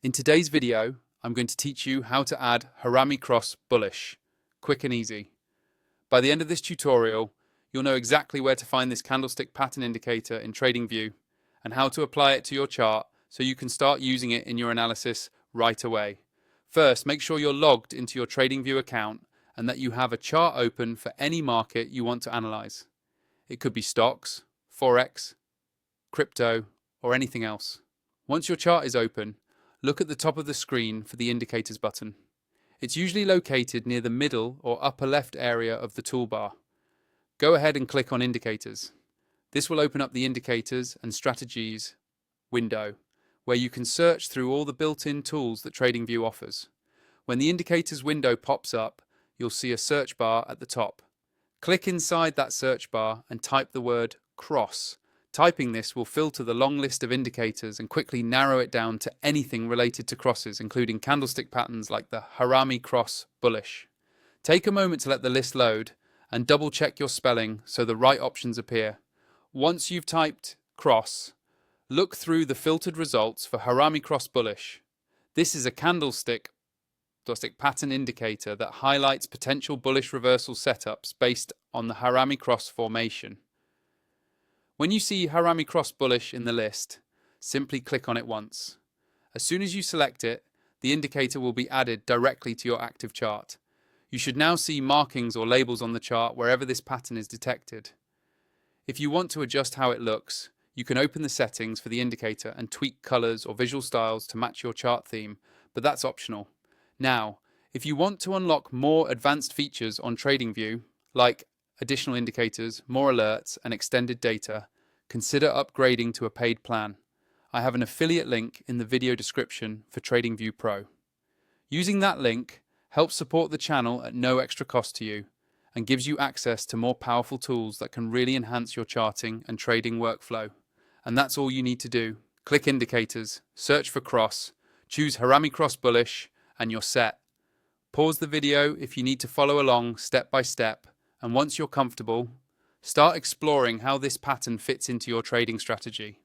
In today's video, I'm going to teach you how to add Harami Cross Bullish, quick and easy. By the end of this tutorial, you'll know exactly where to find this candlestick pattern indicator in Tradingview and how to apply it to your chart so you can start using it in your analysis right away. First, make sure you're logged into your Tradingview account and that you have a chart open for any market you want to analyze. It could be stocks, forex, crypto, or anything else. Once your chart is open, look at the top of the screen for the Indicators button. It's usually located near the middle or upper left area of the toolbar. Go ahead and click on Indicators. This will open up the Indicators and Strategies window, where you can search through all the built-in tools that Tradingview offers. When the Indicators window pops up, you'll see a search bar at the top. Click inside that search bar and type the word Cross. Typing this will filter the long list of indicators and quickly narrow it down to anything related to crosses, including candlestick patterns like the Harami Cross Bullish. Take a moment to let the list load and double check your spelling so the right options appear. Once you've typed cross, look through the filtered results for Harami Cross Bullish. This is a candlestick pattern indicator that highlights potential bullish reversal setups based on the Harami Cross formation. When you see Harami Cross Bullish in the list, simply click on it once. As soon as you select it, the indicator will be added directly to your active chart. You should now see markings or labels on the chart wherever this pattern is detected. If you want to adjust how it looks, you can open the settings for the indicator and tweak colors or visual styles to match your chart theme, but that's optional. Now, if you want to unlock more advanced features on Tradingview, like additional indicators, more alerts, and extended data, consider upgrading to a paid plan. I have an affiliate link in the video description for Tradingview Pro. Using that link helps support the channel at no extra cost to you and gives you access to more powerful tools that can really enhance your charting and trading workflow. And that's all you need to do. Click Indicators, search for Cross, choose Harami Cross Bullish, and you're set. Pause the video if you need to follow along step by step, and once you're comfortable, start exploring how this pattern fits into your trading strategy.